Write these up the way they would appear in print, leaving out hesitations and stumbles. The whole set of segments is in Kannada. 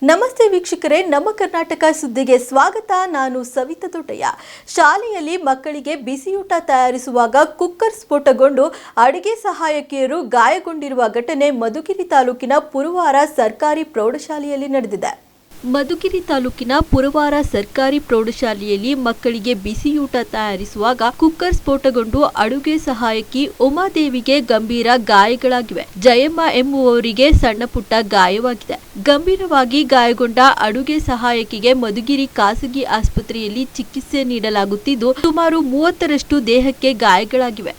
ನಮಸ್ತೆ ವೀಕ್ಷಕರೇ, ನಮ್ಮ ಕರ್ನಾಟಕ ಸುದ್ದಿಗೆ ಸ್ವಾಗತ. ನಾನು ಸವಿತಾ ದೊಡ್ಡಯ್ಯ. ಶಾಲೆಯಲ್ಲಿ ಮಕ್ಕಳಿಗೆ ಬಿಸಿಯೂಟ ತಯಾರಿಸುವಾಗ ಕುಕ್ಕರ್ ಸ್ಫೋಟಗೊಂಡು ಅಡುಗೆ ಸಹಾಯಕಿಯರು ಗಾಯಗೊಂಡಿರುವ ಘಟನೆ ಮಧುಗಿರಿ ತಾಲೂಕಿನ ಪುರವಾರ ಸರ್ಕಾರಿ ಪ್ರೌಢಶಾಲೆಯಲ್ಲಿ ನಡೆದಿದೆ. ಮಧುಗಿರಿ ತಾಲೂಕಿನ ಪುರವಾರ ಸರ್ಕಾರಿ ಪ್ರೌಢಶಾಲೆಯಲ್ಲಿ ಮಕ್ಕಳಿಗೆ ಬಿಸಿಯೂಟ ತಯಾರಿಸುವಾಗ ಕುಕ್ಕರ್ ಸ್ಫೋಟಗೊಂಡು ಅಡುಗೆ ಸಹಾಯಕಿ ಉಮಾದೇವಿಗೆ ಗಂಭೀರ ಗಾಯಗಳಾಗಿವೆ. ಜಯಮ್ಮ ಎಂಬುವವರಿಗೆ ಸಣ್ಣಪುಟ್ಟ ಗಾಯವಾಗಿದೆ. ಗಂಭೀರವಾಗಿ ಗಾಯಗೊಂಡ ಅಡುಗೆ ಸಹಾಯಕಿಗೆ ಮಧುಗಿರಿ ಖಾಸಗಿ ಆಸ್ಪತ್ರೆಯಲ್ಲಿ ಚಿಕಿತ್ಸೆ ನೀಡಲಾಗುತ್ತಿದ್ದು, ಸುಮಾರು 30ರಷ್ಟು ದೇಹಕ್ಕೆ ಗಾಯಗಳಾಗಿವೆ.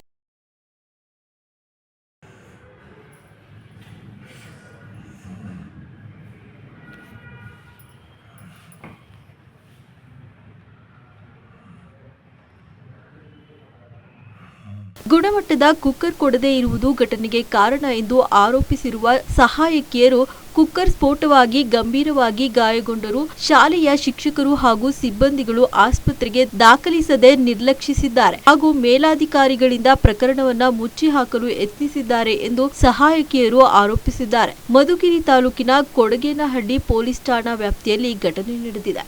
ಗುಣಮಟ್ಟದ ಕುಕ್ಕರ್ ಕೊಡದೇ ಇರುವುದು ಘಟನೆಗೆ ಕಾರಣ ಎಂದು ಆರೋಪಿಸಿರುವ ಸಹಾಯಕಿಯರು ಕುಕ್ಕರ್ ಸ್ಫೋಟವಾಗಿ ಗಂಭೀರವಾಗಿ ಗಾಯಗೊಂಡರು. ಶಾಲೆಯ ಶಿಕ್ಷಕರು ಹಾಗೂ ಸಿಬ್ಬಂದಿಗಳು ಆಸ್ಪತ್ರೆಗೆ ದಾಖಲಿಸದೆ ನಿರ್ಲಕ್ಷಿಸಿದ್ದಾರೆ ಹಾಗೂ ಮೇಲಾಧಿಕಾರಿಗಳಿಂದ ಪ್ರಕರಣವನ್ನ ಮುಚ್ಚಿ ಹಾಕಲು ಯತ್ನಿಸಿದ್ದಾರೆ ಎಂದು ಸಹಾಯಕಿಯರು ಆರೋಪಿಸಿದ್ದಾರೆ. ಮಧುಗಿರಿ ತಾಲೂಕಿನ ಕೊಡಗೇನಹಳ್ಳಿ ಪೊಲೀಸ್ ಠಾಣಾ ವ್ಯಾಪ್ತಿಯಲ್ಲಿ ಘಟನೆ ನಡೆದಿದೆ.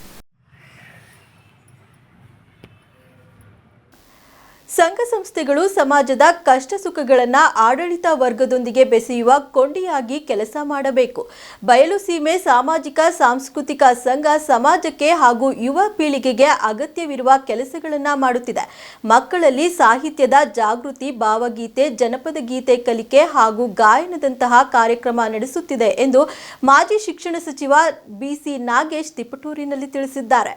ಸಂಘ ಸಂಸ್ಥೆಗಳು ಸಮಾಜದ ಕಷ್ಟ ಸುಖಗಳನ್ನು ಆಡಳಿತ ವರ್ಗದೊಂದಿಗೆ ಬೆಸೆಯುವ ಕೊಂಡಿಯಾಗಿ ಕೆಲಸ ಮಾಡಬೇಕು. ಬಯಲು ಸೀಮೆ ಸಾಮಾಜಿಕ ಸಾಂಸ್ಕೃತಿಕ ಸಂಘ ಸಮಾಜಕ್ಕೆ ಹಾಗೂ ಯುವ ಪೀಳಿಗೆಗೆ ಅಗತ್ಯವಿರುವ ಕೆಲಸಗಳನ್ನು ಮಾಡುತ್ತಿದೆ. ಮಕ್ಕಳಲ್ಲಿ ಸಾಹಿತ್ಯದ ಜಾಗೃತಿ, ಭಾವಗೀತೆ, ಜನಪದ ಗೀತೆ ಕಲಿಕೆ ಹಾಗೂ ಗಾಯನದಂತಹ ಕಾರ್ಯಕ್ರಮ ನಡೆಸುತ್ತಿದೆ ಎಂದು ಮಾಜಿ ಶಿಕ್ಷಣ ಸಚಿವ ಬಿಸಿ ನಾಗೇಶ್ ತಿಪಟೂರಿನಲ್ಲಿ ತಿಳಿಸಿದ್ದಾರೆ.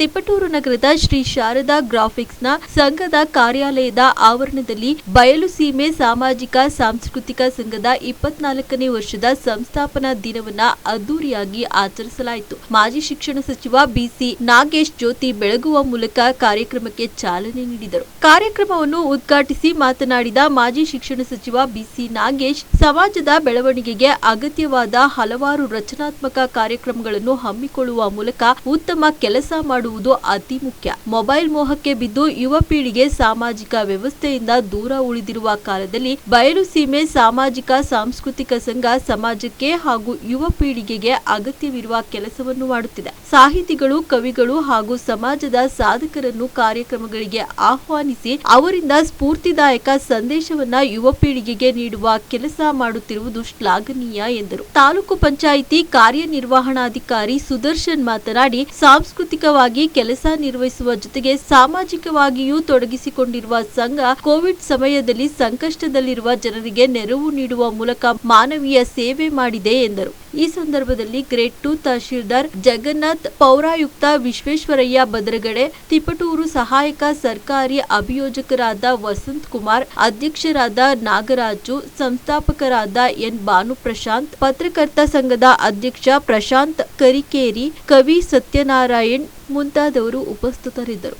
ತಿಪಟೂರು ನಗರದ ಶ್ರೀ ಶಾರದಾ ಗ್ರಾಫಿಕ್ಸ್ನ ಸಂಘದ ಕಾರ್ಯಾಲಯದ ಆವರಣದಲ್ಲಿ ಬಯಲು ಸೀಮೆ ಸಾಮಾಜಿಕ ಸಾಂಸ್ಕೃತಿಕ ಸಂಘದ 24ನೇ ವರ್ಷದ ಸಂಸ್ಥಾಪನಾ ದಿನವನ್ನ ಅದ್ದೂರಿಯಾಗಿ ಆಚರಿಸಲಾಯಿತು. ಮಾಜಿ ಶಿಕ್ಷಣ ಸಚಿವ ಬಿಸಿ ನಾಗೇಶ್ ಜ್ಯೋತಿ ಬೆಳಗುವ ಮೂಲಕ ಕಾರ್ಯಕ್ರಮಕ್ಕೆ ಚಾಲನೆ ನೀಡಿದರು. ಕಾರ್ಯಕ್ರಮವನ್ನು ಉದ್ಘಾಟಿಸಿ ಮಾತನಾಡಿದ ಮಾಜಿ ಶಿಕ್ಷಣ ಸಚಿವ ಬಿಸಿ ನಾಗೇಶ್, ಸಮಾಜದ ಬೆಳವಣಿಗೆಗೆ ಅಗತ್ಯವಾದ ಹಲವಾರು ರಚನಾತ್ಮಕ ಕಾರ್ಯಕ್ರಮಗಳನ್ನು ಹಮ್ಮಿಕೊಳ್ಳುವ ಮೂಲಕ ಉತ್ತಮ ಕೆಲಸ ಮಾಡುವುದು ಅತಿ ಮುಖ್ಯ. ಮೊಬೈಲ್ ಮೋಹಕ್ಕೆ ಬಿದ್ದು ಯುವ ಪೀಳಿಗೆ ಸಾಮಾಜಿಕ ವ್ಯವಸ್ಥೆಯಿಂದ ದೂರ ಉಳಿದಿರುವ ಕಾಲದಲ್ಲಿ ಬಯಲು ಸೀಮೆ ಸಾಮಾಜಿಕ ಸಾಂಸ್ಕೃತಿಕ ಸಂಘ ಸಮಾಜಕ್ಕೆ ಹಾಗೂ ಯುವ ಪೀಳಿಗೆಗೆ ಅಗತ್ಯವಿರುವ ಕೆಲಸವನ್ನು ಮಾಡುತ್ತಿದೆ. ಸಾಹಿತಿಗಳು, ಕವಿಗಳು ಹಾಗೂ ಸಮಾಜದ ಸಾಧಕರನ್ನು ಕಾರ್ಯಕ್ರಮಗಳಿಗೆ ಆಹ್ವಾನಿಸಿ ಅವರಿಂದ ಸ್ಫೂರ್ತಿದಾಯಕ ಸಂದೇಶವನ್ನ ಯುವ ಪೀಳಿಗೆಗೆ ನೀಡುವ ಕೆಲಸ ಮಾಡುತ್ತಿರುವುದು ಶ್ಲಾಘನೀಯ ಎಂದರು. ತಾಲೂಕು ಪಂಚಾಯಿತಿ ಕಾರ್ಯನಿರ್ವಹಣಾಧಿಕಾರಿ ಸುದರ್ಶನ್ ಮಾತನಾಡಿ, ಸಾಂಸ್ಕೃತಿಕವಾಗಿ ಕೆಲಸ ನಿರ್ವಹಿಸುವ ಜೊತೆಗೆ ಸಾಮಾಜಿಕವಾಗಿಯೂ ತೊಡಗಿಸಿಕೊಂಡಿರುವ ಸಂಘ ಕೋವಿಡ್ ಸಮಯದಲ್ಲಿ ಸಂಕಷ್ಟದಲ್ಲಿರುವ ಜನರಿಗೆ ನೆರವು ನೀಡುವ ಮೂಲಕ ಮಾನವೀಯ ಸೇವೆ ಮಾಡಿದೆ ಎಂದರು. ಈ ಸಂದರ್ಭದಲ್ಲಿ ಗ್ರೇಡ್ 2 ತಹಶೀಲ್ದಾರ್ ಜಗನ್ನಾಥ್, ಪೌರಾಯುಕ್ತ ವಿಶ್ವೇಶ್ವರಯ್ಯ ಬದರಗಡೆ, ತಿಪಟೂರು ಸಹಾಯಕ ಸರ್ಕಾರಿ ಅಭಿಯೋಜಕರಾದ ವಸಂತ್ ಕುಮಾರ್, ಅಧ್ಯಕ್ಷರಾದ ನಾಗರಾಜು, ಸಂಸ್ಥಾಪಕರಾದ ಎನ್ ಭಾನುಪ್ರಶಾಂತ್, ಪತ್ರಕರ್ತ ಸಂಘದ ಅಧ್ಯಕ್ಷ ಪ್ರಶಾಂತ್ ಕರಿಕೇರಿ, ಕವಿ ಸತ್ಯನಾರಾಯಣ್ ಮುಂತಾದವರು ಉಪಸ್ಥಿತರಿದ್ದರು.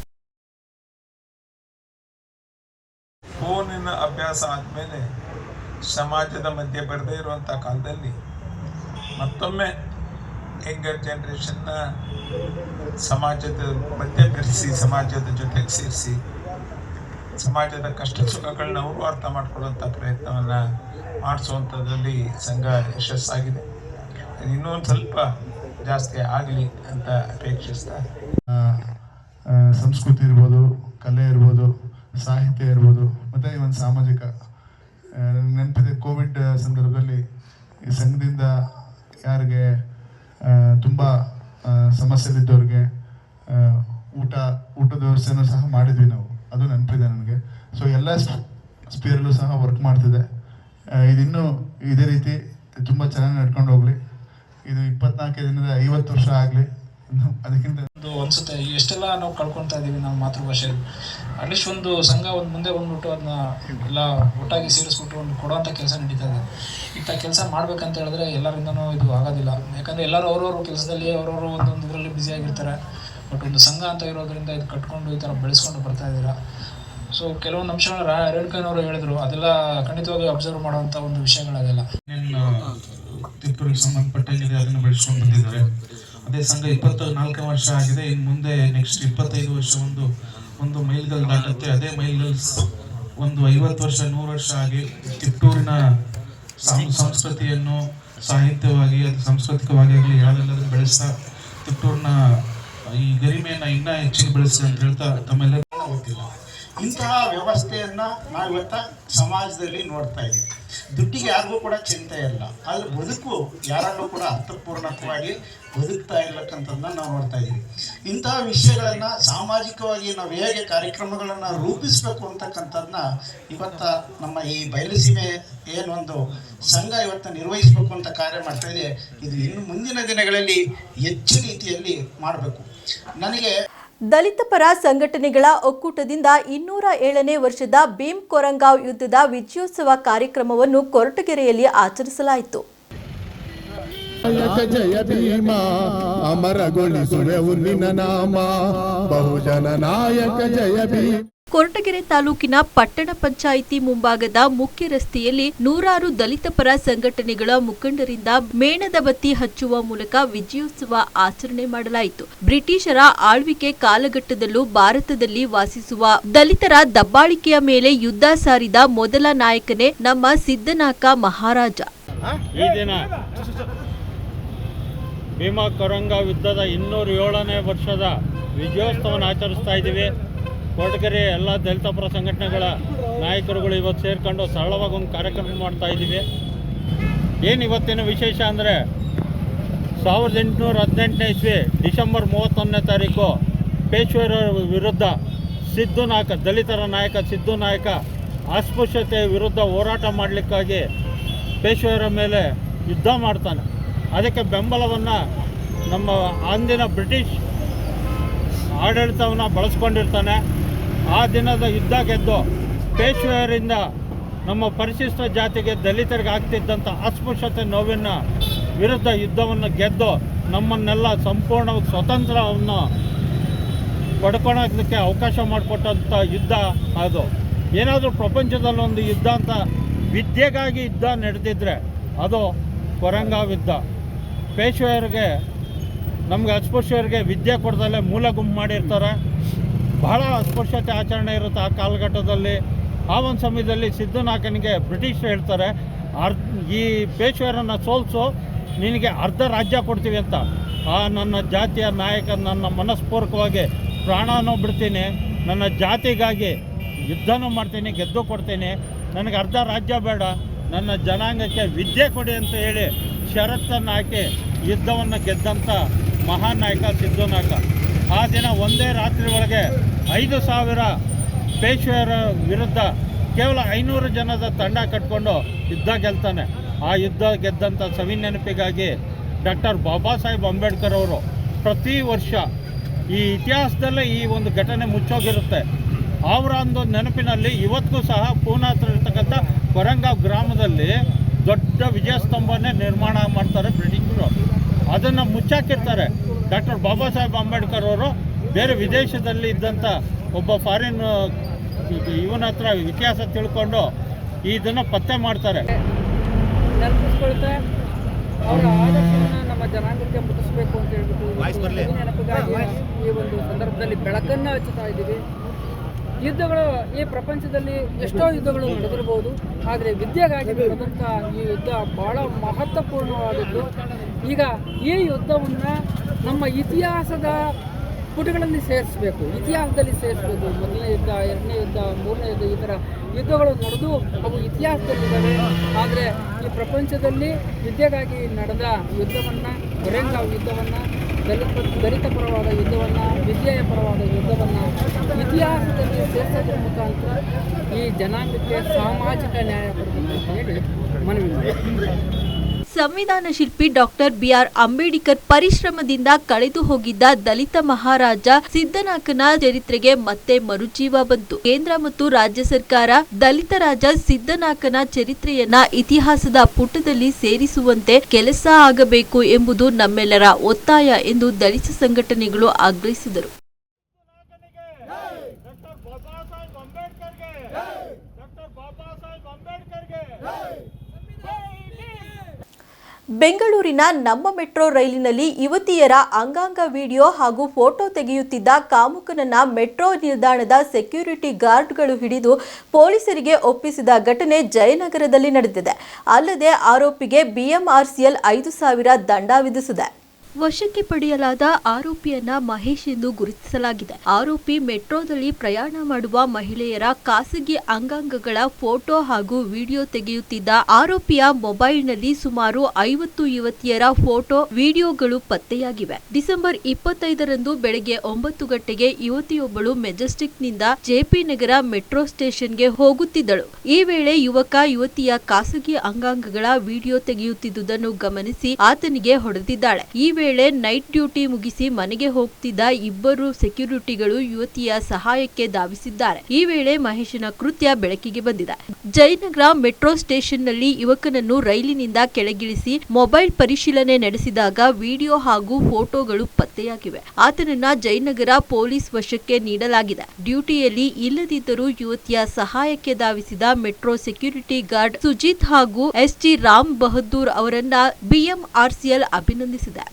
ಫೋನಿನ ಅಭ್ಯಾಸ ಆದಮೇಲೆ ಸಮಾಜದ ಮಧ್ಯೆ ಬರದೇ ಇರುವಂಥ ಕಾಲದಲ್ಲಿ ಮತ್ತೊಮ್ಮೆ ಯಂಗರ್ ಜನರೇಷನ್ನ ಸಮಾಜದ ಮಧ್ಯೆ ಬೆರೆಸಿ, ಸಮಾಜದ ಜೊತೆಗೆ ಸೇರಿಸಿ, ಸಮಾಜದ ಕಷ್ಟ ಸುಖಗಳನ್ನ ಅವರು ಅರ್ಥ ಮಾಡ್ಕೊಳ್ಳುವಂಥ ಪ್ರಯತ್ನವನ್ನು ಮಾಡಿಸುವಂಥದ್ರಲ್ಲಿ ಸಂಘ ಯಶಸ್ಸಾಗಿದೆ. ಇನ್ನೊಂದು ಸ್ವಲ್ಪ ಜಾಸ್ತಿ ಆಗಲಿ ಅಂತ ಅಪೇಕ್ಷಿಸ್ತಾ, ಸಂಸ್ಕೃತಿ ಇರ್ಬೋದು, ಕಲೆ ಇರ್ಬೋದು, ಸಾಹಿತ್ಯ ಇರ್ಬೋದು, ಮತ್ತು ಈ ಒಂದು ಸಾಮಾಜಿಕ ನೆನಪಿದೆ ಕೋವಿಡ್ ಸಂದರ್ಭದಲ್ಲಿ ಈ ಸಂಘದಿಂದ ಯಾರಿಗೆ ತುಂಬ ಸಮಸ್ಯೆಲಿದ್ದವ್ರಿಗೆ ಊಟದ ವ್ಯವಸ್ಥೆನೂ ಸಹ ಮಾಡಿದ್ವಿ ನಾವು, ಅದು ನೆನಪಿದೆ ನನಗೆ. ಸೊ ಎಲ್ಲ ಸ್ಪೀರಲ್ಲೂ ಸಹ ವರ್ಕ್ ಮಾಡ್ತಿದೆ. ಇದಿನ್ನೂ ಇದೇ ರೀತಿ ತುಂಬ ಚೆನ್ನಾಗಿ ನಡ್ಕೊಂಡು ಹೋಗಲಿ. ಇದು 24 ದಿನದ 50 ವರ್ಷ ಆಗಲಿ. ಅದಕ್ಕಿಂತ ಅನ್ಸುತ್ತೆ ಎಷ್ಟೆಲ್ಲ ನಾವು ಕಳ್ಕೊತಾ ಇದೀವಿ ನಮ್ಮ ಮಾತೃಭಾಷೆ. ಅಟ್ಲೀಸ್ಟ್ ಒಂದು ಸಂಘ ಒಂದು ಮುಂದೆ ಬಂದ್ಬಿಟ್ಟು ಅದನ್ನ ಎಲ್ಲ ಒಟ್ಟಾಗಿ ಸೇರಿಸ್ಬಿಟ್ಟು ಒಂದು ಕೊಡುವಂಥ ಕೆಲಸ ನಡೀತಾ ಇದೆ. ಇಂಥ ಕೆಲಸ ಮಾಡ್ಬೇಕಂತ ಹೇಳಿದ್ರೆ ಎಲ್ಲರಿಂದನೂ ಇದು ಆಗೋದಿಲ್ಲ. ಯಾಕಂದರೆ ಎಲ್ಲರೂ ಅವ್ರವ್ರ ಕೆಲಸದಲ್ಲಿ ಅವ್ರವರು ಒಂದೊಂದು ಇದರಲ್ಲಿ ಬ್ಯುಸಿಯಾಗಿರ್ತಾರೆ. ಬಟ್ ಒಂದು ಸಂಘ ಅಂತ ಇರೋದ್ರಿಂದ ಇದು ಕಟ್ಕೊಂಡು ಈ ಥರ ಬೆಳೆಸ್ಕೊಂಡು ಬರ್ತಾ ಇದ್ದೀರಾ. ಸೊ ಕೆಲವೊಂದು ಅಂಶಗಳು ರೇಣುಕಯ್ಯನವರು ಹೇಳಿದ್ರು, ಅದೆಲ್ಲ ಖಂಡಿತವಾಗಿ ಅಬ್ಸರ್ವ್ ಮಾಡುವಂಥ ಒಂದು ವಿಷಯಗಳದೆಲ್ಲ ತಿಪ್ಪೂರಿಗೆ ಸಂಬಂಧಪಟ್ಟಂಗಿದೆ, ಅದನ್ನು ಬೆಳೆಸ್ಕೊಂಡು ಬಂದಿದ್ದಾರೆ. ಅದೇ ಸಂಘ 24 ವರ್ಷ ಆಗಿದೆ. ಇನ್ನು ಮುಂದೆ ನೆಕ್ಸ್ಟ್ 25 ವರ್ಷ ಒಂದು ಮೈಲ್ಗಲ್ ದಾಟುತ್ತೆ. ಅದೇ ಮೈಲ್ಗಲ್ ಒಂದು 50 ವರ್ಷ 100 ವರ್ಷ ಆಗಿ ತಿಪ್ಪೂರಿನ ಸಂಸ್ಕೃತಿಯನ್ನು ಸಾಹಿತ್ಯವಾಗಿ ಅದು ಸಾಂಸ್ಕೃತಿಕವಾಗಿ ಆಗಲಿ ಯಾವುದೆಲ್ಲದನ್ನು ಬೆಳೆಸ್ತಾ ತಿಪ್ಟೂರಿನ ಈ ಗರಿಮೆಯನ್ನು ಇನ್ನೂ ಹೆಚ್ಚಿಗೆ ಬೆಳೆಸಿ ಅಂತ ಹೇಳ್ತಾ ತಮ್ಮೆಲ್ಲ ಗೊತ್ತಿಲ್ಲ. ಇಂತಹ ವ್ಯವಸ್ಥೆಯನ್ನ ನಾವಿವತ್ತ ಸಮಾಜದಲ್ಲಿ ನೋಡ್ತಾ ಇದ್ದೀವಿ. ದುಡ್ಡಿಗೆ ಯಾರಿಗೂ ಕೂಡ ಚಿಂತೆ ಇಲ್ಲ, ಆದರೆ ಬದುಕು ಯಾರಲ್ಲೂ ಕೂಡ ಅರ್ಥಪೂರ್ಣಕವಾಗಿ ಬದುಕ್ತಾ ಇರ್ಲಕ್ಕಂಥದ್ದನ್ನ ನಾವು ನೋಡ್ತಾ ಇದ್ದೀವಿ. ಇಂತಹ ವಿಷಯಗಳನ್ನ ಸಾಮಾಜಿಕವಾಗಿ ನಾವು ಹೇಗೆ ಕಾರ್ಯಕ್ರಮಗಳನ್ನು ರೂಪಿಸಬೇಕು ಅಂತಕ್ಕಂಥದ್ದನ್ನ ಇವತ್ತ ನಮ್ಮ ಈ ಬಯಲುಸೀಮೆ ಏನೊಂದು ಸಂಘ ಇವತ್ತು ನಿರ್ವಹಿಸಬೇಕು ಅಂತ ಕಾರ್ಯ ಮಾಡ್ತಾ ಇದೆ. ಇದು ಇನ್ನು ಮುಂದಿನ ದಿನಗಳಲ್ಲಿ ಹೆಚ್ಚು ರೀತಿಯಲ್ಲಿ ಮಾಡಬೇಕು. ನನಗೆ ದಲಿತ ಪರ ಸಂಘಟನೆಗಳ ಒಕ್ಕೂಟದಿಂದ 207ನೇ ವರ್ಷದ ಭೀಮ್ ಕೊರಂಗಾವ್ ಯುದ್ಧದ ವಿಜಯೋತ್ಸವ ಕಾರ್ಯಕ್ರಮವನ್ನು ಕೊರಟಗೆರೆಯಲ್ಲಿ ಆಚರಿಸಲಾಯಿತು. ಜಯ ಭೀಮ ಅಮರಗೊಳಿಸುವೆವು ನಿನ್ನ ನಾಮ, ಬಹುಜನ ನಾಯಕ ಜಯ ಭೀಮ. ಕೊರಟಗೆರೆ ತಾಲೂಕಿನ ಪಟ್ಟಣ ಪಂಚಾಯಿತಿ ಮುಂಭಾಗದ ಮುಖ್ಯ ರಸ್ತೆಯಲ್ಲಿ ನೂರಾರು ದಲಿತ ಪರ ಸಂಘಟನೆಗಳ ಮುಖಂಡರಿಂದ ಮೇಣದ ಬತ್ತಿ ಹಚ್ಚುವ ಮೂಲಕ ವಿಜಯೋತ್ಸವ ಆಚರಣೆ ಮಾಡಲಾಯಿತು. ಬ್ರಿಟಿಷರ ಆಳ್ವಿಕೆ ಕಾಲಘಟ್ಟದಲ್ಲೂ ಭಾರತದಲ್ಲಿ ವಾಸಿಸುವ ದಲಿತರ ದಬ್ಬಾಳಿಕೆಯ ಮೇಲೆ ಯುದ್ಧ ಸಾರಿದ ಮೊದಲ ನಾಯಕನೇ ನಮ್ಮ ಸಿದ್ದನಾಕ ಮಹಾರಾಜ. ಈ ದಿನ ಭೀಮಾ ಕೊರಂಗಾವ್ ಯುದ್ಧದ 207ನೇ ವರ್ಷದ ವಿಜಯೋತ್ಸವವನ್ನು ಆಚರಿಸ್ತಾ ಇದ್ದೀವಿ. ಕೊರಟಗೆರೆ ಎಲ್ಲ ದಲಿತ ಪರ ಸಂಘಟನೆಗಳ ನಾಯಕರುಗಳು ಇವತ್ತು ಸೇರಿಕೊಂಡು ಸರಳವಾಗಿ ಒಂದು ಕಾರ್ಯಕ್ರಮ ಮಾಡ್ತಾ ಇದ್ದೀವಿ. ಏನು ಇವತ್ತಿನ ವಿಶೇಷ ಅಂದರೆ 1818ನೇ ಇಸ್ವಿ ಡಿಸೆಂಬರ್ 31ನೇ ತಾರೀಕು ಪೇಶ್ವೆರ ವಿರುದ್ಧ ಸಿದ್ದು ನಾಯಕ, ದಲಿತರ ನಾಯಕ ಸಿದ್ದು ನಾಯಕ ಅಸ್ಪೃಶ್ಯತೆ ವಿರುದ್ಧ ಹೋರಾಟ ಮಾಡಲಿಕ್ಕಾಗಿ ಪೇಶ್ವೆರ ಮೇಲೆ ಯುದ್ಧ ಮಾಡ್ತಾನೆ. ಅದಕ್ಕೆ ಬೆಂಬಲವನ್ನು ನಮ್ಮ ಅಂದಿನ ಬ್ರಿಟಿಷ್ ಆಡಳಿತವನ್ನು ಬಳಸ್ಕೊಂಡಿರ್ತಾನೆ. ಆ ದಿನದ ಯುದ್ಧ ಗೆದ್ದು ಪೇಶ್ವೆಯರಿಂದ ನಮ್ಮ ಪರಿಶಿಷ್ಟ ಜಾತಿಗೆ ದಲಿತರಿಗೆ ಆಗ್ತಿದ್ದಂಥ ಅಸ್ಪೃಶ್ಯತೆ ನೋವಿನ ವಿರುದ್ಧ ಯುದ್ಧವನ್ನು ಗೆದ್ದು ನಮ್ಮನ್ನೆಲ್ಲ ಸಂಪೂರ್ಣವಾಗಿ ಸ್ವತಂತ್ರವನ್ನು ಪಡ್ಕೊಳ್ಳೋದಕ್ಕೆ ಅವಕಾಶ ಮಾಡಿಕೊಟ್ಟಂಥ ಯುದ್ಧ ಅದು. ಏನಾದರೂ ಪ್ರಪಂಚದಲ್ಲೊಂದು ಯುದ್ಧ ಅಂತ ವಿದ್ಯೆಗಾಗಿ ಯುದ್ಧ ನಡೆದಿದ್ದರೆ ಅದು ಕೊರಂಗಾವ್ ಯುದ್ಧ. ಪೇಶ್ವೆಯರಿಗೆ ನಮಗೆ ಅಸ್ಪೃಶ್ಯರಿಗೆ ವಿದ್ಯೆ ಕೊಡ್ದಲ್ಲೇ ಮೂಲೆ ಗುಂಪು ಮಾಡಿರ್ತಾರೆ. ಬಹಳ ಅಸ್ಪೃಶ್ಯತೆ ಆಚರಣೆ ಇರುತ್ತೆ ಆ ಕಾಲಘಟ್ಟದಲ್ಲಿ. ಆ ಒಂದು ಸಮಯದಲ್ಲಿ ಸಿದ್ದನಾಯಕನಿಗೆ ಬ್ರಿಟಿಷ್ ಹೇಳ್ತಾರೆ, ಈ ಪೇಶ್ವೆಯರನ್ನು ಸೋಲಿಸು, ನಿನಗೆ ಅರ್ಧ ರಾಜ್ಯ ಕೊಡ್ತೀವಿ ಅಂತ. ಆ ನನ್ನ ಜಾತಿಯ ನಾಯಕ ನನ್ನ ಮನಸ್ಪೂರ್ವಕವಾಗಿ ಪ್ರಾಣನೂ ಬಿಡ್ತೀನಿ, ನನ್ನ ಜಾತಿಗಾಗಿ ಯುದ್ಧನೂ ಮಾಡ್ತೀನಿ, ಗೆದ್ದು ಕೊಡ್ತೀನಿ, ನನಗೆ ಅರ್ಧ ರಾಜ್ಯ ಬೇಡ, ನನ್ನ ಜನಾಂಗಕ್ಕೆ ವಿದ್ಯೆ ಕೊಡಿ ಅಂತ ಹೇಳಿ ಷರತ್ತನ್ನು ಹಾಕಿ ಯುದ್ಧವನ್ನು ಗೆದ್ದಂಥ ಮಹಾನ್ ನಾಯಕ ಸಿದ್ದನಾಯಕ. ಆ ದಿನ ಒಂದೇ ರಾತ್ರಿ ಒಳಗೆ 5,000 ಪೇಶ್ವೆಯರ ವಿರುದ್ಧ ಕೇವಲ 500 ಜನದ ತಂಡ ಕಟ್ಕೊಂಡು ಯುದ್ಧ ಗೆಲ್ತಾನೆ. ಆ ಯುದ್ಧ ಗೆದ್ದಂಥ ಸವಿನೆನಪಿಗಾಗಿ ಡಾಕ್ಟರ್ ಬಾಬಾ ಸಾಹೇಬ್ ಅಂಬೇಡ್ಕರ್ ಅವರು ಪ್ರತಿ ವರ್ಷ ಈ ಇತಿಹಾಸದಲ್ಲೇ ಈ ಒಂದು ಘಟನೆ ಮುಚ್ಚೋಗಿರುತ್ತೆ. ಅವರ ಒಂದು ನೆನಪಿನಲ್ಲಿ ಇವತ್ತು ಸಹ ಪೂನಾ ಹತ್ರ ಇರ್ತಕ್ಕಂಥ ಕೊರಂಗಾವ್ ಗ್ರಾಮದಲ್ಲಿ ದೊಡ್ಡ ವಿಜಯಸ್ತಂಭನೇ ನಿರ್ಮಾಣ ಮಾಡ್ತಾರೆ ಬ್ರಿಟಿಷರು. ಅದನ್ನು ಮುಚ್ಚಾಕಿರ್ತಾರೆ. ಡಾಕ್ಟರ್ ಬಾಬಾ ಸಾಹೇಬ್ ಅಂಬೇಡ್ಕರ್ ಅವರು ಬೇರೆ ವಿದೇಶದಲ್ಲಿ ಇದ್ದಂಥ ಒಬ್ಬ ಫಾರಿನ್ ಇವನ ಹತ್ರ ಇತಿಹಾಸ ತಿಳ್ಕೊಂಡು ಇದನ್ನು ಪತ್ತೆ ಮಾಡ್ತಾರೆ. ನೆನಪಿಸ್ಕೊಳ್ತಾ ಅವರ ಆದರ್ಶವನ್ನು ನಮ್ಮ ಜನಾಂಗಕ್ಕೆ ಮುಟ್ಟಿಸಬೇಕು ಅಂತ ಹೇಳ್ಬಿಟ್ಟು ನೆನಪಿಗಾಗಿ ಈ ಒಂದು ಸಂದರ್ಭದಲ್ಲಿ ಬೆಳಕನ್ನು ಹಚ್ಚುತ್ತಾ ಇದ್ದೀವಿ. ಯುದ್ಧಗಳು ಈ ಪ್ರಪಂಚದಲ್ಲಿ ಎಷ್ಟೋ ಯುದ್ಧಗಳು ನಡೆದಿರ್ಬೋದು, ಆದರೆ ವಿದ್ಯೆಗಾಗಿ ನಡೆದಂಥ ಈ ಯುದ್ಧ ಭಾಳ ಮಹತ್ವಪೂರ್ಣವಾದದ್ದು. ಈಗ ಈ ಯುದ್ಧವನ್ನು ನಮ್ಮ ಇತಿಹಾಸದ ಪುಟಗಳಲ್ಲಿ ಸೇರಿಸಬೇಕು, ಇತಿಹಾಸದಲ್ಲಿ ಸೇರಿಸಬೇಕು. ಮೊದಲನೇ ಯುದ್ಧ, ಎರಡನೇ ಯುದ್ಧ, ಮೂರನೇ ಯುದ್ಧ, ಈ ಥರ ಯುದ್ಧಗಳು ನಡೆದು ಅವು ಇತಿಹಾಸದಲ್ಲಿದ್ದಾವೆ. ಆದರೆ ಈ ಪ್ರಪಂಚದಲ್ಲಿ ವಿದ್ಯೆಗಾಗಿ ನಡೆದ ಯುದ್ಧವನ್ನು, ಕೊರಂಗಾವ್ ಯುದ್ಧವನ್ನು, ದಲಿತ ಪರವಾದ ಯುದ್ಧವನ್ನು, ವಿದ್ಯೆಯ ಪರವಾದ ಯುದ್ಧವನ್ನು ಇತಿಹಾಸದಲ್ಲಿ ಸೇರಿಸೋದ್ರ ಮುಖಾಂತರ ಈ ಜನಾಂಗಕ್ಕೆ ಸಾಮಾಜಿಕ ನ್ಯಾಯ ಕೊಡಬೇಕು ಅಂತ ಹೇಳಿ ಮನವಿ ಮಾಡಿ. ಸಂವಿಧಾನ ಶಿಲ್ಪಿ ಡಾಕ್ಟರ್ ಬಿಆರ್ ಅಂಬೇಡ್ಕರ್ ಪರಿಶ್ರಮದಿಂದ ಕಳೆದು ಹೋಗಿದ್ದ ದಲಿತ ಮಹಾರಾಜ ಸಿದ್ದನಾಕನ ಚರಿತ್ರೆಗೆ ಮತ್ತೆ ಮರುಜೀವ ಬಂತು. ಕೇಂದ್ರ ಮತ್ತು ರಾಜ್ಯ ಸರ್ಕಾರ ದಲಿತ ರಾಜ ಸಿದ್ದನಾಕನ ಚರಿತ್ರೆಯನ್ನ ಇತಿಹಾಸದ ಪುಟದಲ್ಲಿ ಸೇರಿಸುವಂತೆ ಕೆಲಸ ಆಗಬೇಕು ಎಂಬುದು ನಮ್ಮೆಲ್ಲರ ಒತ್ತಾಯ ಎಂದು ದಲಿತ ಸಂಘಟನೆಗಳು ಆಗ್ರಹಿಸಿದರು. ಬೆಂಗಳೂರಿನ ನಮ್ಮ ಮೆಟ್ರೋ ರೈಲಿನಲ್ಲಿ ಯುವತಿಯರ ಅಂಗಾಂಗ ವಿಡಿಯೋ ಹಾಗೂ ಫೋಟೋ ತೆಗೆಯುತ್ತಿದ್ದ ಕಾಮುಕನನ್ನ ಮೆಟ್ರೋ ನಿಲ್ದಾಣದ ಸೆಕ್ಯೂರಿಟಿ ಗಾರ್ಡ್ಗಳು ಹಿಡಿದು ಪೊಲೀಸರಿಗೆ ಒಪ್ಪಿಸಿದ ಘಟನೆ ಜಯನಗರದಲ್ಲಿ ನಡೆದಿದೆ. ಅಲ್ಲದೆ ಆರೋಪಿಗೆ ಬಿಎಂಆರ್ಸಿಎಲ್ 5,000 ದಂಡ ವಿಧಿಸಿದೆ. ವಶಕ್ಕೆ ಪಡೆಯಲಾದ ಆರೋಪಿಯನ್ನ ಮಹೇಶ್ ಎಂದು ಗುರುತಿಸಲಾಗಿದೆ. ಆರೋಪಿ ಮೆಟ್ರೋದಲ್ಲಿ ಪ್ರಯಾಣ ಮಾಡುವ ಮಹಿಳೆಯರ ಖಾಸಗಿ ಅಂಗಾಂಗಗಳ ಫೋಟೋ ಹಾಗೂ ವಿಡಿಯೋ ತೆಗೆಯುತ್ತಿದ್ದ. ಆರೋಪಿಯ ಮೊಬೈಲ್ನಲ್ಲಿ ಸುಮಾರು 50 ಯುವತಿಯರ ಫೋಟೋ ವಿಡಿಯೋಗಳು ಪತ್ತೆಯಾಗಿವೆ. ಡಿಸೆಂಬರ್ 25ರಂದು ಬೆಳಗ್ಗೆ 9 ಗಂಟೆಗೆ ಯುವತಿಯೊಬ್ಬಳು ಮೆಜೆಸ್ಟಿಕ್ನಿಂದ ಜೆಪಿ ನಗರ ಮೆಟ್ರೋ ಸ್ಟೇಷನ್ಗೆ ಹೋಗುತ್ತಿದ್ದಳು. ಈ ವೇಳೆ ಯುವತಿಯ ಖಾಸಗಿ ಅಂಗಾಂಗಗಳ ವಿಡಿಯೋ ತೆಗೆಯುತ್ತಿದ್ದುದನ್ನು ಗಮನಿಸಿ ಆತನಿಗೆ ಹೊಡೆದಿದ್ದಾಳೆ. ಈ ವೇಳೆ ನೈಟ್ ಡ್ಯೂಟಿ ಮುಗಿಸಿ ಮನೆಗೆ ಹೋಗ್ತಿದ್ದ ಇಬ್ಬರು ಸೆಕ್ಯೂರಿಟಿಗಳು ಯುವತಿಯ ಸಹಾಯಕ್ಕೆ ಧಾವಿಸಿದ್ದಾರೆ. ಈ ವೇಳೆ ಮಹೇಶನ ಕೃತ್ಯ ಬೆಳಕಿಗೆ ಬಂದಿದೆ. ಜಯನಗರ ಮೆಟ್ರೋ ಸ್ಟೇಷನ್ನಲ್ಲಿ ಯುವಕನನ್ನು ರೈಲಿನಿಂದ ಕೆಳಗಿಳಿಸಿ ಮೊಬೈಲ್ ಪರಿಶೀಲನೆ ನಡೆಸಿದಾಗ ವಿಡಿಯೋ ಹಾಗೂ ಫೋಟೋಗಳು ಪತ್ತೆಯಾಗಿವೆ. ಆತನನ್ನ ಜಯನಗರ ಪೊಲೀಸ್ ವಶಕ್ಕೆ ನೀಡಲಾಗಿದೆ. ಡ್ಯೂಟಿಯಲ್ಲಿ ಇಲ್ಲದಿದ್ದರೂ ಯುವತಿಯ ಸಹಾಯಕ್ಕೆ ಧಾವಿಸಿದ ಮೆಟ್ರೋ ಸೆಕ್ಯೂರಿಟಿ ಗಾರ್ಡ್ ಸುಜಿತ್ ಹಾಗೂ ಎಸ್ಟಿ ರಾಮ್ ಬಹದ್ದೂರ್ ಅವರನ್ನ ಬಿಎಂಆರ್ಸಿಎಲ್ ಅಭಿನಂದಿಸಿದೆ.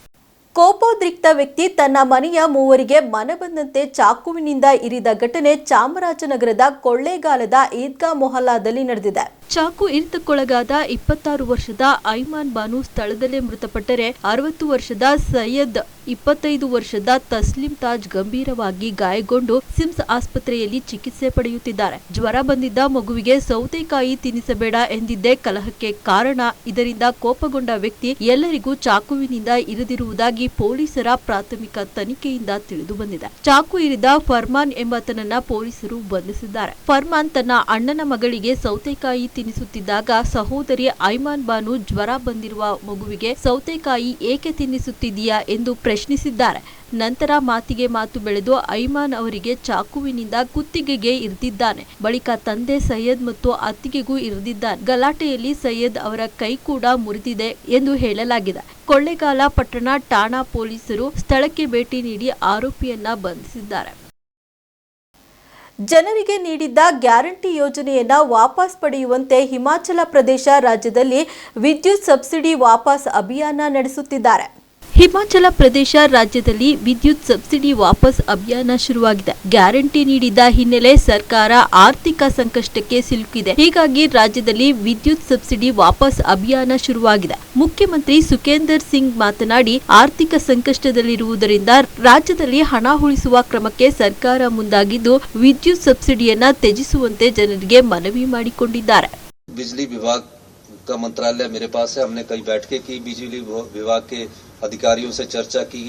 ಕೋಪೋದ್ರಿಕ್ತ ವ್ಯಕ್ತಿ ತನ್ನ ಮನೆಯ ಮೂವರಿಗೆ ಮನಬಂದಂತೆ ಚಾಕುವಿನಿಂದ ಇರಿದ ಘಟನೆ ಚಾಮರಾಜನಗರದ ಕೊಳ್ಳೇಗಾಲದ ಈದ್ಗಾ ಮೊಹಲ್ಲಾದಲ್ಲಿ ನಡೆದಿದೆ. ಚಾಕು ಇರಿತಕ್ಕೊಳಗಾದ 26 ವರ್ಷದ ಐಮಾನ್ ಬಾನು ಸ್ಥಳದಲ್ಲೇ ಮೃತಪಟ್ಟರೆ 60 ವರ್ಷದ ಸೈಯದ್ 25 ವರ್ಷದ ತಸ್ಲಿಂ ತಾಜ್ ಗಂಭೀರವಾಗಿ ಗಾಯಗೊಂಡು ಸಿಮ್ಸ್ ಆಸ್ಪತ್ರೆಯಲ್ಲಿ ಚಿಕಿತ್ಸೆ ಪಡೆಯುತ್ತಿದ್ದಾರೆ. ಜ್ವರ ಬಂದಿದ್ದ ಮಗುವಿಗೆ ಸೌತೆಕಾಯಿ ತಿನ್ನಿಸಬೇಡ ಎಂದಿದ್ದೇ ಕಲಹಕ್ಕೆ ಕಾರಣ. ಇದರಿಂದ ಕೋಪಗೊಂಡ ವ್ಯಕ್ತಿ ಎಲ್ಲರಿಗೂ ಚಾಕುವಿನಿಂದ ಇರಿದಿರುವುದಾಗಿ ಪೊಲೀಸರ ಪ್ರಾಥಮಿಕ ತನಿಖೆಯಿಂದ ತಿಳಿದು ಬಂದಿದೆ. ಚಾಕು ಇರಿದ ಫರ್ಮಾನ್ ಎಂಬಾತನನ್ನ ಪೊಲೀಸರು ಬಂಧಿಸಿದ್ದಾರೆ. ಫರ್ಮಾನ್ ತನ್ನ ಅಣ್ಣನ ಮಗಳಿಗೆ ಸೌತೆಕಾಯಿ ತಿನ್ನಿಸುತ್ತಿದ್ದಾಗ ಸಹೋದರಿ ಐಮಾನ್ ಬಾನು ಜ್ವರ ಬಂದಿರುವ ಮಗುವಿಗೆ ಸೌತೆಕಾಯಿ ಏಕೆ ತಿನ್ನಿಸುತ್ತಿದೀಯಾ ಎಂದು ಪ್ರಶ್ನಿಸಿದ್ದಾರೆ. ನಂತರ ಮಾತಿಗೆ ಮಾತು ಬೆಳೆದು ಐಮಾನ್ ಅವರಿಗೆ ಚಾಕುವಿನಿಂದ ಕುತ್ತಿಗೆಗೆ ಇರಿದಿದ್ದಾನೆ. ಬಳಿಕ ತಂದೆ ಸೈಯದ್ ಮತ್ತು ಅತ್ತಿಗೆಗೂ ಇರಿದಿದ್ದಾನೆ. ಗಲಾಟೆಯಲ್ಲಿ ಸೈಯದ್ ಅವರ ಕೈ ಕೂಡ ಮುರಿದಿದೆ ಎಂದು ಹೇಳಲಾಗಿದೆ. ಕೊಳ್ಳೇಗಾಲ ಪಟ್ಟಣ ಠಾಣಾ ಪೊಲೀಸರು ಸ್ಥಳಕ್ಕೆ ಭೇಟಿ ನೀಡಿ ಆರೋಪಿಯನ್ನ ಬಂಧಿಸಿದ್ದಾರೆ. ಜನರಿಗೆ ನೀಡಿದ್ದ ಗ್ಯಾರಂಟಿ ಯೋಜನೆಯನ್ನ ವಾಪಸ್ ಪಡೆಯುವಂತೆ ಹಿಮಾಚಲ ಪ್ರದೇಶ ರಾಜ್ಯದಲ್ಲಿ ವಿದ್ಯುತ್ ಸಬ್ಸಿಡಿ ವಾಪಸ್ ಅಭಿಯಾನ ನಡೆಸುತ್ತಿದ್ದಾರೆ. ಹಿಮಾಚಲ ಪ್ರದೇಶ ರಾಜ್ಯದಲ್ಲಿ ವಿದ್ಯುತ್ ಸಬ್ಸಿಡಿ ವಾಪಸ್ ಅಭಿಯಾನ ಶುರುವಾಗಿದೆ. ಗ್ಯಾರಂಟಿ ನೀಡಿದ್ದ ಹಿನ್ನೆಲೆ ಸರ್ಕಾರ ಆರ್ಥಿಕ ಸಂಕಷ್ಟಕ್ಕೆ ಸಿಲುಕಿದೆ. ಹೀಗಾಗಿ ರಾಜ್ಯದಲ್ಲಿ ವಿದ್ಯುತ್ ಸಬ್ಸಿಡಿ ವಾಪಸ್ ಅಭಿಯಾನ ಶುರುವಾಗಿದೆ. ಮುಖ್ಯಮಂತ್ರಿ ಸುಖೇಂದರ್ ಸಿಂಗ್ ಮಾತನಾಡಿ, ಆರ್ಥಿಕ ಸಂಕಷ್ಟದಲ್ಲಿರುವುದರಿಂದ ರಾಜ್ಯದಲ್ಲಿ ಹಣ ಉಳಿಸುವ ಕ್ರಮಕ್ಕೆ ಸರ್ಕಾರ ಮುಂದಾಗಿದ್ದು ವಿದ್ಯುತ್ ಸಬ್ಸಿಡಿಯನ್ನ ತ್ಯಜಿಸುವಂತೆ ಜನರಿಗೆ ಮನವಿ ಮಾಡಿಕೊಂಡಿದ್ದಾರೆ. बिजली विभाग का मंत्रालय मेरे पास है. हमने कई बैठकें की, बिजली विभाग के अधिकारियों से चर्चा की,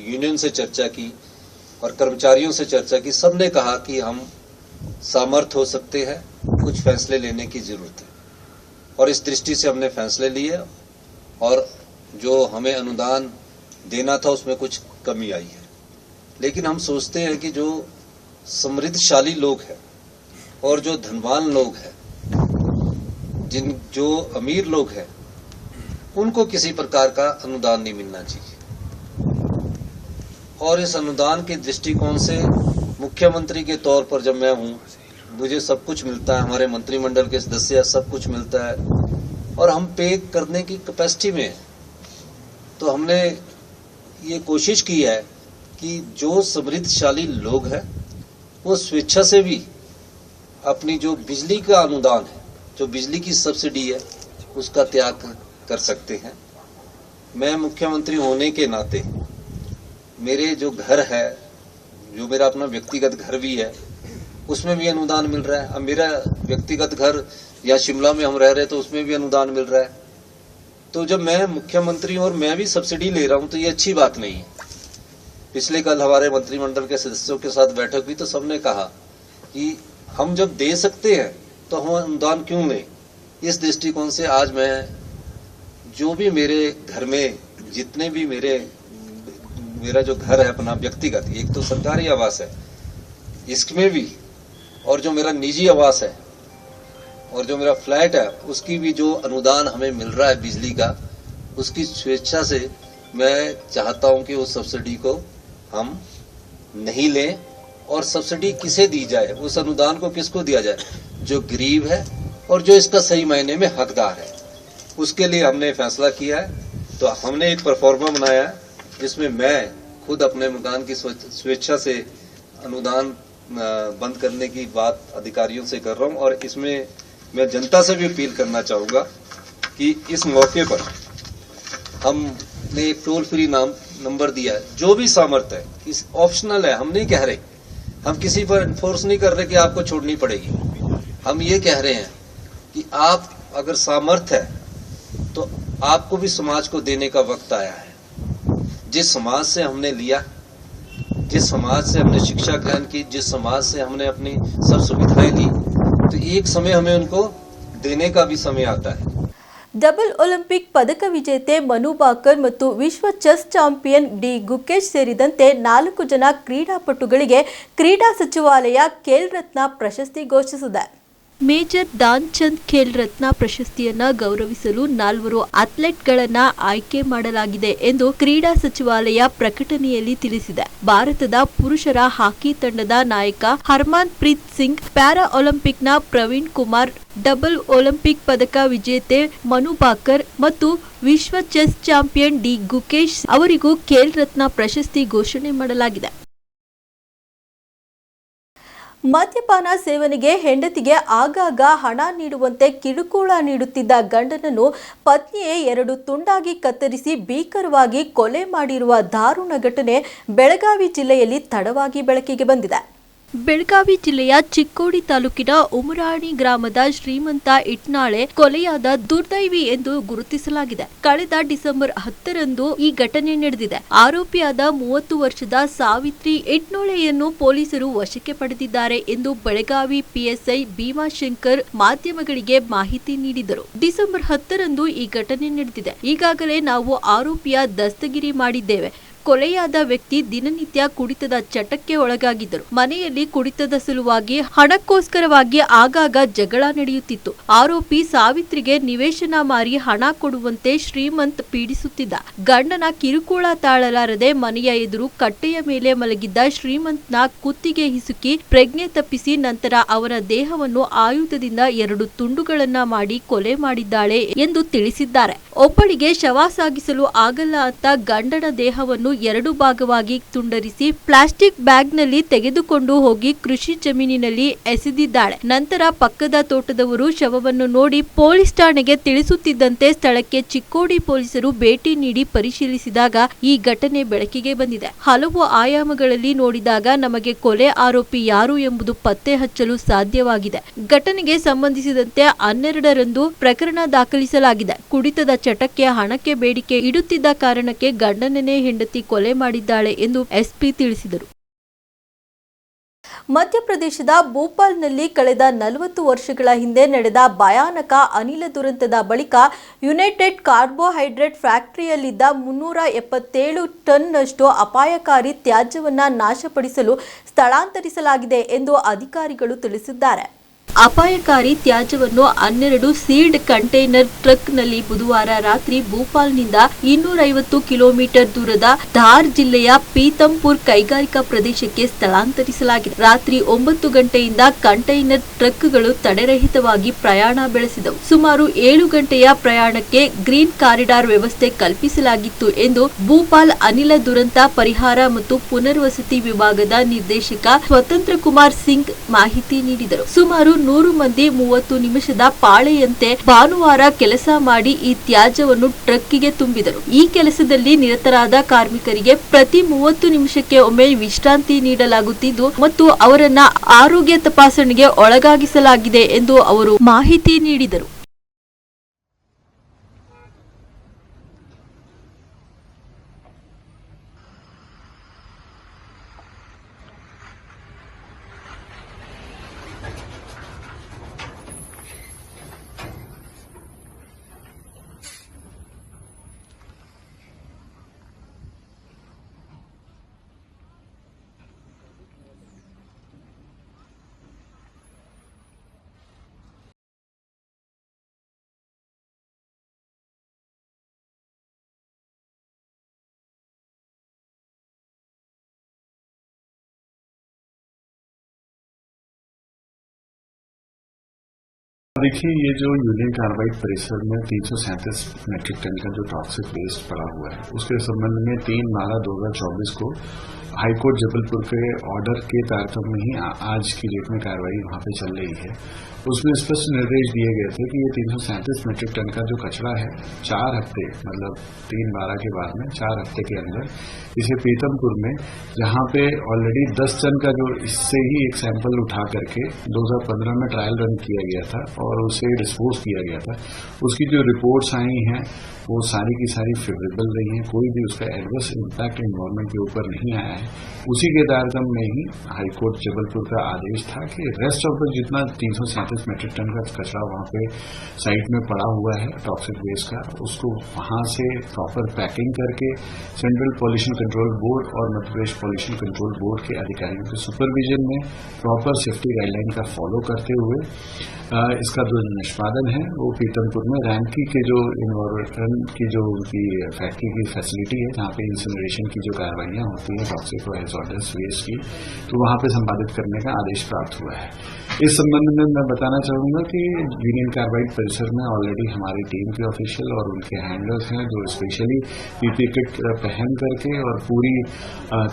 यूनियन से चर्चा की और कर्मचारियों से चर्चा की. सबने कहा कि हम सामर्थ हो सकते हैं, कुछ फैसले लेने की जरूरत है और इस दृष्टि से हमने फैसले लिए और जो हमें अनुदान देना था उसमें कुछ कमी आई है. लेकिन हम सोचते हैं कि जो समृद्धशाली लोग हैं और जो धनवान लोग हैं, जो अमीर लोग हैं, उनको किसी प्रकार का अनुदान नहीं मिलना चाहिए. और इस अनुदान के दृष्टिकोण से मुख्यमंत्री के तौर पर जब मैं हूं, मुझे सब कुछ मिलता है, हमारे मंत्रिमंडल के सदस्य सब कुछ मिलता है और हम पे करने की कैपेसिटी में है. तो हमने ये कोशिश की है कि जो समृद्धशाली लोग हैं वो स्वेच्छा से भी अपनी जो बिजली का अनुदान है, जो बिजली की सब्सिडी है, उसका त्याग कर सकते हैं. मैं मुख्यमंत्री होने के नाते मेरे जो घर है, जो मेरा अपना व्यक्तिगत घर भी है, उसमें भी अनुदान मिल रहा है. अब मेरा व्यक्तिगत घर या शिमला में हम रह रहे तो उसमें भी अनुदान मिल रहा है. तो जब मैं मुख्यमंत्री और मैं भी सब्सिडी ले रहा हूं तो ये अच्छी बात नहीं है. पिछले कल हमारे मंत्रिमंडल के सदस्यों के साथ बैठक हुई तो सबने कहा कि हम जब दे सकते हैं तो हम अनुदान क्यों लें. इस दृष्टिकोण से आज मैं जो भी मेरे घर में जितने भी मेरा जो घर है अपना व्यक्तिगत, एक तो सरकारी आवास है, इसमें भी और जो मेरा निजी आवास है और जो मेरा फ्लैट है उसकी भी जो अनुदान हमें मिल रहा है बिजली का, उसकी स्वेच्छा से मैं चाहता हूं कि उस सब्सिडी को हम नहीं लें और सब्सिडी किसे दी जाए, उस अनुदान को किसको दिया जाए, जो गरीब है और जो इसका सही मायने में हकदार है. उसके लिए हमने फैसला किया है तो हमने एक परफॉर्मा बनाया जिसमें मैं खुद अपने मकान की स्वेच्छा से अनुदान बंद करने की बात अधिकारियों से कर रहा हूं, और इसमें मैं जनता से भी अपील करना चाहूंगा कि इस मौके पर हमने एक टोल फ्री नंबर दिया है। जो भी सामर्थ्य है, इस ऑप्शनल है, हम नहीं कह रहे, हम किसी पर फोर्स नहीं कर रहे कि आपको छोड़नी पड़ेगी। हम ये कह रहे हैं कि आप अगर सामर्थ्य है तो आपको भी समाज को देने का वक्त आया है। जिस समाज से हमने लिया, जिस समाज से हमने शिक्षा ग्रहण की, जिस समाज से हमने अपनी सब सुविधाएं ली, तो एक समय हमें उनको देने का भी समय आता है। ಡಬಲ್ ಒಲಿಂಪಿಕ್ ಪದಕ ವಿಜೇತೆ ಮನು ಬಾಕರ್ ಮತ್ತು ವಿಶ್ವ ಚೆಸ್ ಚಾಂಪಿಯನ್ ಡಿ ಗುಕೇಶ್ ಸೇರಿದಂತೆ 4 ಜನ ಕ್ರೀಡಾಪಟುಗಳಿಗೆ ಕ್ರೀಡಾ ಸಚಿವಾಲಯ ಖೇಲ್ ರತ್ನ ಪ್ರಶಸ್ತಿ ಘೋಷಿಸಿದೆ. ಮೇಜರ್ ಧ್ಯಾನ್ ಚಂದ್ ಖೇಲ್ ರತ್ನ ಪ್ರಶಸ್ತಿಯನ್ನ ಗೌರವಿಸಲು 4 ಅಥ್ಲೆಟ್ಗಳನ್ನ ಆಯ್ಕೆ ಮಾಡಲಾಗಿದೆ ಎಂದು ಕ್ರೀಡಾ ಸಚಿವಾಲಯ ಪ್ರಕಟಣೆಯಲ್ಲಿ ತಿಳಿಸಿದೆ. ಭಾರತದ ಪುರುಷರ ಹಾಕಿ ತಂಡದ ನಾಯಕ ಹರ್ಮನ್ ಪ್ರೀತ್ ಸಿಂಗ್, ಪ್ಯಾರಾ ಒಲಿಂಪಿಕ್ನ ಪ್ರವೀಣ್ ಕುಮಾರ್, ಡಬಲ್ ಒಲಿಂಪಿಕ್ ಪದಕ ವಿಜೇತೆ ಮನು ಬಾಕರ್ ಮತ್ತು ವಿಶ್ವ ಚೆಸ್ ಚಾಂಪಿಯನ್ ಡಿ ಗುಕೇಶ್ ಅವರಿಗೂ ಖೇಲ್ ರತ್ನ ಪ್ರಶಸ್ತಿ ಘೋಷಣೆ ಮಾಡಲಾಗಿದೆ. ಮದ್ಯಪಾನ ಸೇವನೆಗೆ ಹೆಂಡತಿಗೆ ಆಗಾಗ ಹಣ ನೀಡುವಂತೆ ಕಿರುಕುಳ ನೀಡುತ್ತಿದ್ದ ಗಂಡನನ್ನು ಪತ್ನಿಯೇ 2 ತುಂಡಾಗಿ ಕತ್ತರಿಸಿ ಭೀಕರವಾಗಿ ಕೊಲೆ ಮಾಡಿರುವ ದಾರುಣ ಘಟನೆ ಬೆಳಗಾವಿ ಜಿಲ್ಲೆಯಲ್ಲಿ ತಡವಾಗಿ ಬೆಳಕಿಗೆ ಬಂದಿದೆ. ಬೆಳಗಾವಿ ಜಿಲ್ಲೆಯ ಚಿಕ್ಕೋಡಿ ತಾಲೂಕಿನ ಉಮರಾಣಿ ಗ್ರಾಮದ ಶ್ರೀಮಂತ ಇಟ್ನಾಳೆ ಕೊಲೆಯಾದ ದುರ್ದೈವಿ ಎಂದು ಗುರುತಿಸಲಾಗಿದೆ. ಕಳೆದ ಡಿಸೆಂಬರ್ 10ರಂದು ಈ ಘಟನೆ ನಡೆದಿದೆ. ಆರೋಪಿಯಾದ 30 ವರ್ಷದ ಸಾವಿತ್ರಿ ಇಟ್ನಾಳೆಯನ್ನು ಪೊಲೀಸರು ವಶಕ್ಕೆ ಪಡೆದಿದ್ದಾರೆ ಎಂದು ಬೆಳಗಾವಿ ಪಿಎಸ್ಐ ಭೀಮಾಶಂಕರ್ ಮಾಧ್ಯಮಗಳಿಗೆ ಮಾಹಿತಿ ನೀಡಿದರು. ಡಿಸೆಂಬರ್ 10ರಂದು ಈ ಘಟನೆ ನಡೆದಿದೆ. ಈಗಾಗಲೇ ನಾವು ಆರೋಪಿಯ ದಸ್ತಗಿರಿ ಮಾಡಿದ್ದೇವೆ. ಕೊಲೆಯಾದ ವ್ಯಕ್ತಿ ದಿನನಿತ್ಯ ಕುಡಿತದ ಚಟಕ್ಕೆ ಒಳಗಾಗಿದ್ದರು. ಮನೆಯಲ್ಲಿ ಕುಡಿತದ ಸಲುವಾಗಿ ಹಣಕ್ಕೋಸ್ಕರವಾಗಿ ಆಗಾಗ ಜಗಳ ನಡೆಯುತ್ತಿತ್ತು. ಆರೋಪಿ ಸಾವಿತ್ರಿಗೆ ನಿವೇಶನ ಮಾರಿ ಹಣ ಕೊಡುವಂತೆ ಶ್ರೀಮಂತ್ ಪೀಡಿಸುತ್ತಿದ್ದ. ಗಂಡನ ಕಿರುಕುಳ ತಾಳಲಾರದೆ ಮನೆಯ ಎದುರು ಕಟ್ಟೆಯ ಮೇಲೆ ಮಲಗಿದ್ದ ಶ್ರೀಮಂತ್ನ ಕುತ್ತಿಗೆ ಹಿಸುಕಿ ಪ್ರಜ್ಞೆ ತಪ್ಪಿಸಿ ನಂತರ ಅವನ ದೇಹವನ್ನು ಆಯುಧದಿಂದ 2 ತುಂಡುಗಳನ್ನ ಮಾಡಿ ಕೊಲೆ ಮಾಡಿದ್ದಾಳೆ ಎಂದು ತಿಳಿಸಿದ್ದಾರೆ. ಒಬ್ಬಳಿಗೆ ಶವ ಸಾಗಿಸಲು ಆಗಲ್ಲ ಅಂತ ಗಂಡನ ದೇಹವನ್ನು 2 ಭಾಗವಾಗಿ ತುಂಡರಿಸಿ ಪ್ಲಾಸ್ಟಿಕ್ ಬ್ಯಾಗ್ನಲ್ಲಿ ತೆಗೆದುಕೊಂಡು ಹೋಗಿ ಕೃಷಿ ಜಮೀನಿನಲ್ಲಿ ಎಸೆದಿದ್ದಾಳೆ. ನಂತರ ಪಕ್ಕದ ತೋಟದವರು ಶವವನ್ನು ನೋಡಿ ಪೊಲೀಸ್ ಠಾಣೆಗೆ ತಿಳಿಸುತ್ತಿದ್ದಂತೆ ಸ್ಥಳಕ್ಕೆ ಚಿಕ್ಕೋಡಿ ಪೊಲೀಸರು ಭೇಟಿ ನೀಡಿ ಪರಿಶೀಲಿಸಿದಾಗ ಈ ಘಟನೆ ಬೆಳಕಿಗೆ ಬಂದಿದೆ. ಹಲವು ಆಯಾಮಗಳಲ್ಲಿ ನೋಡಿದಾಗ ನಮಗೆ ಕೊಲೆ ಆರೋಪಿ ಯಾರು ಎಂಬುದು ಪತ್ತೆ ಹಚ್ಚಲು ಸಾಧ್ಯವಾಗಿದೆ. ಘಟನೆಗೆ ಸಂಬಂಧಿಸಿದಂತೆ 12ರಂದು ಪ್ರಕರಣ ದಾಖಲಿಸಲಾಗಿದೆ. ಕುಡಿತದ ಚಟಕ್ಕೆ ಹಣಕ್ಕೆ ಬೇಡಿಕೆ ಇಡುತ್ತಿದ್ದ ಕಾರಣಕ್ಕೆ ಗಂಡನನ್ನೇ ಹೆಂಡತಿ ಕೊಲೆ ಮಾಡಿದ್ದಾಳೆ ಎಂದು ಎಸ್ಪಿ ತಿಳಿಸಿದರು. ಮಧ್ಯಪ್ರದೇಶದ ಭೋಪಾಲ್ನಲ್ಲಿ ಕಳೆದ 40 ವರ್ಷಗಳ ಹಿಂದೆ ನಡೆದ ಭಯಾನಕ ಅನಿಲ ದುರಂತದ ಬಳಿಕ ಯುನೈಟೆಡ್ ಕಾರ್ಬೋಹೈಡ್ರೇಟ್ ಫ್ಯಾಕ್ಟರಿಯಲ್ಲಿದ್ದ 377 ಟನ್ನಷ್ಟು ಅಪಾಯಕಾರಿ ತ್ಯಾಜ್ಯವನ್ನು ನಾಶಪಡಿಸಲು ಸ್ಥಳಾಂತರಿಸಲಾಗಿದೆ ಎಂದು ಅಧಿಕಾರಿಗಳು ತಿಳಿಸಿದ್ದಾರೆ. ಅಪಾಯಕಾರಿ ತ್ಯಾಜ್ಯವನ್ನು 12 ಸೀಲ್ಡ್ ಕಂಟೈನರ್ ಟ್ರಕ್ನಲ್ಲಿ ಬುಧವಾರ ರಾತ್ರಿ ಭೋಪಾಲ್ನಿಂದ 250 ಕಿಲೋಮೀಟರ್ ದೂರದ ಧಾರ್ ಜಿಲ್ಲೆಯ ಪೀತಂಪುರ್ ಕೈಗಾರಿಕಾ ಪ್ರದೇಶಕ್ಕೆ ಸ್ಥಳಾಂತರಿಸಲಾಗಿದೆ. ರಾತ್ರಿ 9 ಗಂಟೆಯಿಂದ ಕಂಟೈನರ್ ಟ್ರಕ್ಗಳು ತಡೆರಹಿತವಾಗಿ ಪ್ರಯಾಣ ಬೆಳೆಸಿದವು. ಸುಮಾರು 7 ಗಂಟೆಯ ಪ್ರಯಾಣಕ್ಕೆ ಗ್ರೀನ್ ಕಾರಿಡಾರ್ ವ್ಯವಸ್ಥೆ ಕಲ್ಪಿಸಲಾಗಿತ್ತು ಎಂದು ಭೋಪಾಲ್ ಅನಿಲ ದುರಂತ ಪರಿಹಾರ ಮತ್ತು ಪುನರ್ವಸತಿ ವಿಭಾಗದ ನಿರ್ದೇಶಕ ಸ್ವತಂತ್ರ ಕುಮಾರ್ ಸಿಂಗ್ ಮಾಹಿತಿ ನೀಡಿದರು. ಸುಮಾರು 100 ಮಂದಿ 30 ನಿಮಿಷದ ಪಾಳೆಯಂತೆ ಭಾನುವಾರ ಕೆಲಸ ಮಾಡಿ ಈ ತ್ಯಾಜ್ಯವನ್ನು ಟ್ರಕ್ಕಿಗೆ ತುಂಬಿದರು. ಈ ಕೆಲಸದಲ್ಲಿ ನಿರತರಾದ ಕಾರ್ಮಿಕರಿಗೆ ಪ್ರತಿ 30 ನಿಮಿಷಕ್ಕೆ ಒಮ್ಮೆ ವಿಶ್ರಾಂತಿ ನೀಡಲಾಗುತ್ತಿದ್ದು ಮತ್ತು ಅವರನ್ನ ಆರೋಗ್ಯ ತಪಾಸಣೆಗೆ ಒಳಗಾಗಿಸಲಾಗಿದೆ ಎಂದು ಅವರು ಮಾಹಿತಿ ನೀಡಿದರು. देखिए, ये जो यूनियन कार्बाइड परिसर में 337 मेट्रिक टन का जो टॉक्सिक वेस्ट पड़ा हुआ है, उसके संबंध में 3/12/2024 को हाईकोर्ट जबलपुर के ऑर्डर के तारतम्य में ही आज की डेट में कार्रवाई वहां पे चल रही है। उसमें स्पष्ट निर्देश दिए गए थे कि ये 337 मेट्रिक टन का जो कचरा है 4 हफ्ते मतलब 3/12 के बाद में 4 हफ्ते के अंदर इसे पीतमपुर में, जहां पे ऑलरेडी 10 टन का जो इससे ही एक सैंपल उठा करके 2015 में ट्रायल रन किया गया था और उसे डिस्पोज किया गया था, उसकी जो रिपोर्ट्स आई हैं वो सारी की सारी फेवरेबल रही हैं, कोई भी उसका एडवर्स इम्पैक्ट एनवायरमेंट के ऊपर नहीं आया है। उसी के तारतम्य में ही हाईकोर्ट जबलपुर का आदेश था कि रेस्ट ऑफ द जितना 337 मेट्रिक टन का कचरा वहां पे साइट में पड़ा हुआ है टॉक्सिक वेस्ट का, उसको वहां से प्रॉपर पैकिंग करके सेंट्रल पॉल्यूशन कंट्रोल बोर्ड और Madhya Pradesh pollution control board के अधिकारियों के सुपरविजन में प्रॉपर सेफ्टी गाइडलाइन का फॉलो करते हुए इसका जो निष्पादन है वो पीतमपुर में रैंकी के जो इन्वायरमेंट की जो उनकी फैक्ट्री की फैसिलिटी है जहाँ पे इंसिनरेशन की जो कार्रवाइयाँ होती हैं टॉक्सिक और हैज़ार्डस वेस्ट की, तो वहाँ पे संपादित करने का आदेश प्राप्त हुआ है। इस संबंध में मैं बताना चाहूंगा कि यूनियन कार्बाइड परिसर में ऑलरेडी हमारी टीम के ऑफिशियल और उनके हैंडलर्स हैं जो स्पेशली पीपी किट पहन करके और पूरी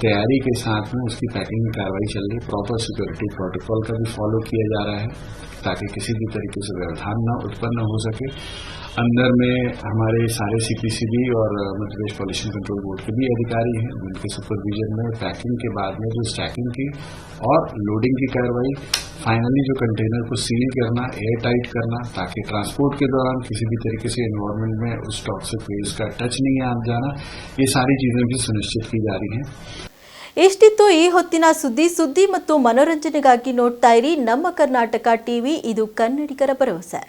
तैयारी के साथ में उसकी पैकिंग की कार्रवाई चल रही है। प्रॉपर सिक्योरिटी प्रोटोकॉल का भी फॉलो किया जा रहा है ताकि किसी भी तरीके से व्यवधान न उत्पन्न हो सके। अंदर में हमारे सारे सीपीसीबी और Madhya Pradesh pollution control board के भी अधिकारी हैं जिनके सुपरविजन में पैकिंग के बाद में जो स्टैकिंग की और लोडिंग की कार्रवाई, फाइनली जो कंटेनर को सील करना, एयर टाइट करना ताकि ट्रांसपोर्ट के दौरान किसी भी तरीके से एनवायरमेंट में उस टॉक्सिक वेस्ट का टच नहीं आ जाना, ये सारी चीजें भी सुनिश्चित की जा रही हैं। ಇಷ್ಟಿತ್ತು ಈ ಹೊತ್ತಿನ ಸುದ್ದಿ ಮತ್ತು ಮನೋರಂಜನೆಗಾಗಿ ನೋಡ್ತಾ ಇರಿ ನಮ್ಮ ಕರ್ನಾಟಕ ಟಿವಿ, ಇದು ಕನ್ನಡಿಗರ ಭರವಸೆ.